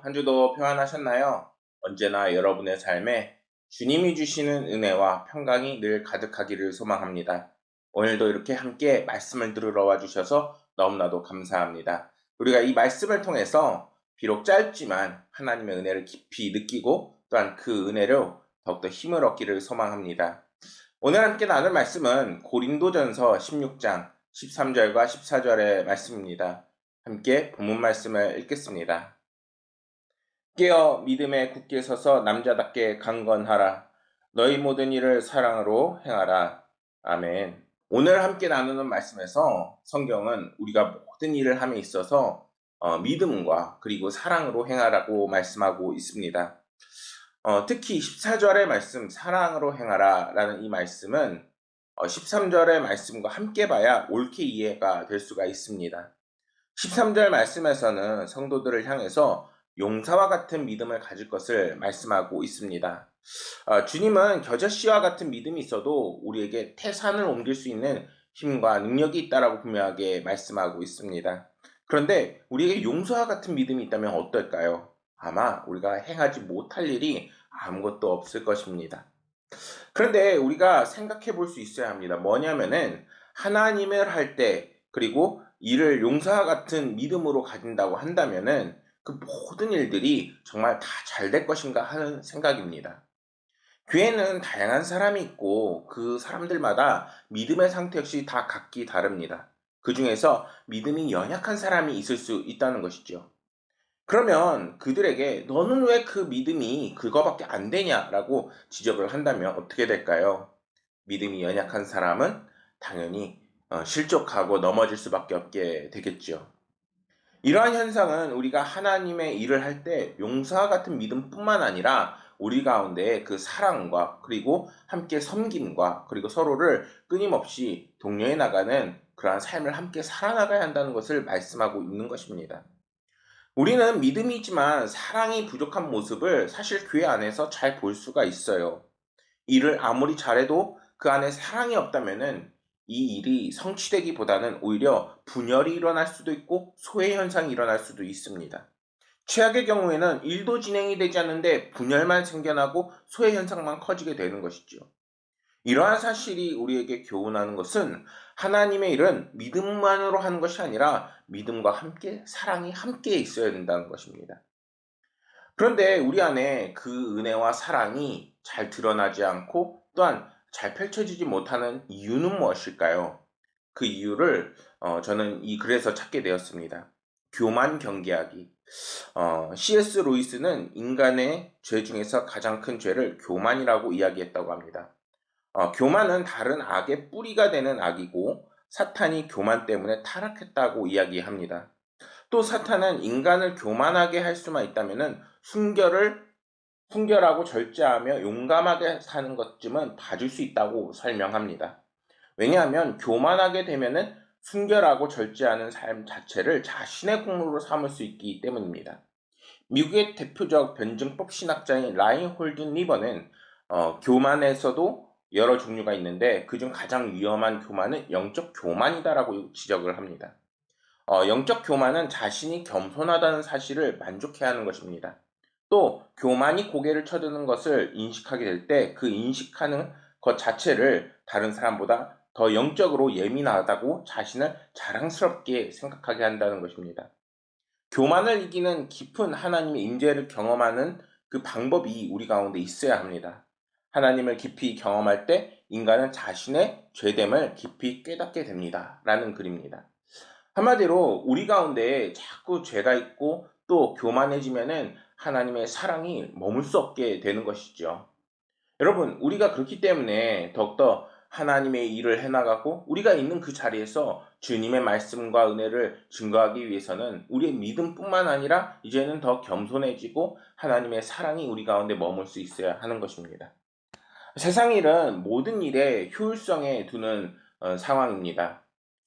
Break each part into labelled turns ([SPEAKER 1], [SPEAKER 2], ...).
[SPEAKER 1] 한 주도 평안하셨나요? 언제나 여러분의 삶에 주님이 주시는 은혜와 평강이 늘 가득하기를 소망합니다. 오늘도 이렇게 함께 말씀을 들으러 와주셔서 너무나도 감사합니다. 우리가 이 말씀을 통해서 비록 짧지만 하나님의 은혜를 깊이 느끼고 또한 그 은혜로 더욱더 힘을 얻기를 소망합니다. 오늘 함께 나눌 말씀은 고린도전서 16장 13절과 14절의 말씀입니다. 함께 본문 말씀을 읽겠습니다. 깨어 믿음에 굳게 서서 남자답게 강건하라. 너희 모든 일을 사랑으로 행하라. 아멘. 오늘 함께 나누는 말씀에서 성경은 우리가 모든 일을 함에 있어서 믿음과 그리고 사랑으로 행하라고 말씀하고 있습니다. 특히 14절의 말씀 사랑으로 행하라 라는 이 말씀은 13절의 말씀과 함께 봐야 옳게 이해가 될 수가 있습니다. 13절 말씀에서는 성도들을 향해서 용사와 같은 믿음을 가질 것을 말씀하고 있습니다. 주님은 겨자씨와 같은 믿음이 있어도 우리에게 태산을 옮길 수 있는 힘과 능력이 있다라고 분명하게 말씀하고 있습니다. 그런데 우리에게 용사와 같은 믿음이 있다면 어떨까요? 아마 우리가 행하지 못할 일이 아무것도 없을 것입니다. 그런데 우리가 생각해 볼 수 있어야 합니다. 뭐냐면은 하나님을 할 때 그리고 이를 용사와 같은 믿음으로 가진다고 한다면은 그 모든 일들이 정말 다 잘 될 것인가 하는 생각입니다. 교회는 다양한 사람이 있고 그 사람들마다 믿음의 상태 역시 다 각기 다릅니다. 그 중에서 믿음이 연약한 사람이 있을 수 있다는 것이죠. 그러면 그들에게 너는 왜 그 믿음이 그거밖에 안 되냐라고 지적을 한다면 어떻게 될까요? 믿음이 연약한 사람은 당연히 실족하고 넘어질 수밖에 없게 되겠죠. 이러한 현상은 우리가 하나님의 일을 할 때 용서와 같은 믿음뿐만 아니라 우리 가운데 그 사랑과 그리고 함께 섬김과 그리고 서로를 끊임없이 독려해 나가는 그러한 삶을 함께 살아나가야 한다는 것을 말씀하고 있는 것입니다. 우리는 믿음이지만 사랑이 부족한 모습을 사실 교회 안에서 잘 볼 수가 있어요. 일을 아무리 잘해도 그 안에 사랑이 없다면은 이 일이 성취되기보다는 오히려 분열이 일어날 수도 있고 소외 현상이 일어날 수도 있습니다. 최악의 경우에는 일도 진행이 되지 않는데 분열만 생겨나고 소외 현상만 커지게 되는 것이죠. 이러한 사실이 우리에게 교훈하는 것은 하나님의 일은 믿음만으로 하는 것이 아니라 믿음과 함께 사랑이 함께 있어야 된다는 것입니다. 그런데 우리 안에 그 은혜와 사랑이 잘 드러나지 않고 또한 잘 펼쳐지지 못하는 이유는 무엇일까요? 그 이유를 저는 이 글에서 찾게 되었습니다. 교만 경계하기. C.S. 루이스는 인간의 죄 중에서 가장 큰 죄를 교만이라고 이야기했다고 합니다. 교만은 다른 악의 뿌리가 되는 악이고 사탄이 교만 때문에 타락했다고 이야기합니다. 또 사탄은 인간을 교만하게 할 수만 있다면은 순결하고 절제하며 용감하게 사는 것쯤은 봐줄 수 있다고 설명합니다. 왜냐하면 교만하게 되면은 순결하고 절제하는 삶 자체를 자신의 공로로 삼을 수 있기 때문입니다. 미국의 대표적 변증법 신학자인 라인홀드 리버는 교만에서도 여러 종류가 있는데 그중 가장 위험한 교만은 영적 교만이다라고 지적을 합니다. 영적 교만은 자신이 겸손하다는 사실을 만족해야 하는 것입니다. 또 교만이 고개를 쳐드는 것을 인식하게 될 때 그 인식하는 것 자체를 다른 사람보다 더 영적으로 예민하다고 자신을 자랑스럽게 생각하게 한다는 것입니다. 교만을 이기는 깊은 하나님의 임재를 경험하는 그 방법이 우리 가운데 있어야 합니다. 하나님을 깊이 경험할 때 인간은 자신의 죄됨을 깊이 깨닫게 됩니다. 라는 글입니다. 한마디로 우리 가운데 자꾸 죄가 있고 또 교만해지면은 하나님의 사랑이 머물 수 없게 되는 것이죠. 여러분, 우리가 그렇기 때문에 더욱더 하나님의 일을 해나가고 우리가 있는 그 자리에서 주님의 말씀과 은혜를 증거하기 위해서는 우리의 믿음뿐만 아니라 이제는 더 겸손해지고 하나님의 사랑이 우리 가운데 머물 수 있어야 하는 것입니다. 세상 일은 모든 일에 효율성에 두는 상황입니다.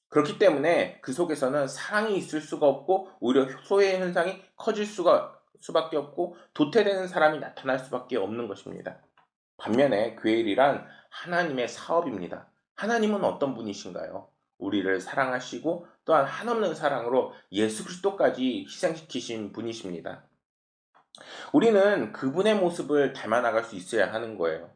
[SPEAKER 1] 그렇기 때문에 그 속에서는 사랑이 있을 수가 없고 오히려 소외 현상이 커질 수밖에 없고 도태되는 사람이 나타날 수밖에 없는 것입니다. 반면에 교회 일이란 하나님의 사업입니다. 하나님은 어떤 분이신가요? 우리를 사랑하시고 또한 한없는 사랑으로 예수 그리스도까지 희생시키신 분이십니다. 우리는 그분의 모습을 닮아 나갈 수 있어야 하는 거예요.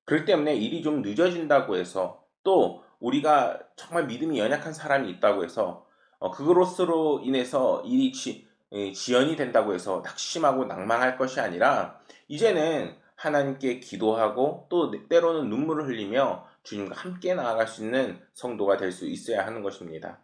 [SPEAKER 1] 그렇기 때문에 일이 좀 늦어진다고 해서 또 우리가 정말 믿음이 연약한 사람이 있다고 해서 그것으로 인해서 일이 지연이 된다고 해서 낙심하고 낭망할 것이 아니라 이제는 하나님께 기도하고 또 때로는 눈물을 흘리며 주님과 함께 나아갈 수 있는 성도가 될 수 있어야 하는 것입니다.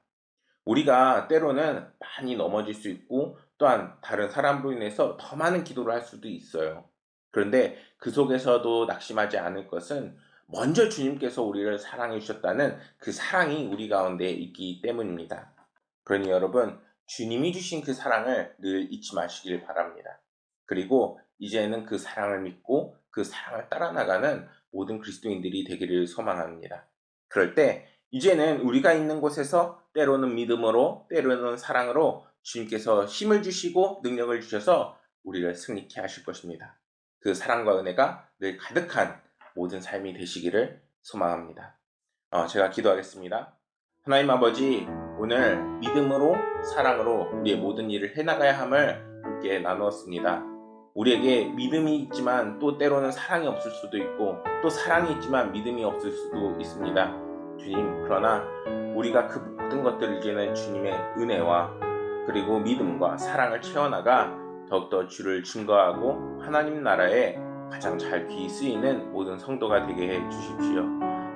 [SPEAKER 1] 우리가 때로는 많이 넘어질 수 있고 또한 다른 사람으로 인해서 더 많은 기도를 할 수도 있어요. 그런데 그 속에서도 낙심하지 않을 것은 먼저 주님께서 우리를 사랑해 주셨다는 그 사랑이 우리 가운데 있기 때문입니다. 그러니 여러분, 주님이 주신 그 사랑을 늘 잊지 마시길 바랍니다. 그리고 이제는 그 사랑을 믿고 그 사랑을 따라 나가는 모든 그리스도인들이 되기를 소망합니다. 그럴 때 이제는 우리가 있는 곳에서 때로는 믿음으로 때로는 사랑으로 주님께서 힘을 주시고 능력을 주셔서 우리를 승리케 하실 것입니다. 그 사랑과 은혜가 늘 가득한 모든 삶이 되시기를 소망합니다. 제가 기도하겠습니다. 하나님 아버지, 오늘 믿음으로 사랑으로 우리의 모든 일을 해나가야 함을 함께 나누었습니다. 우리에게 믿음이 있지만 또 때로는 사랑이 없을 수도 있고 또 사랑이 있지만 믿음이 없을 수도 있습니다. 주님, 그러나 우리가 그 모든 것들을 이제는 주님의 은혜와 그리고 믿음과 사랑을 채워나가 더욱더 주를 증거하고 하나님 나라에 가장 잘 귀 쓰이는 모든 성도가 되게 해 주십시오.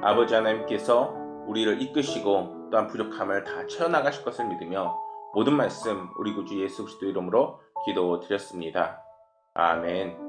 [SPEAKER 1] 아버지 하나님께서 우리를 이끄시고 또한 부족함을 다 채워나가실 것을 믿으며 모든 말씀 우리 구주 예수 그리스도 이름으로 기도드렸습니다. 아멘.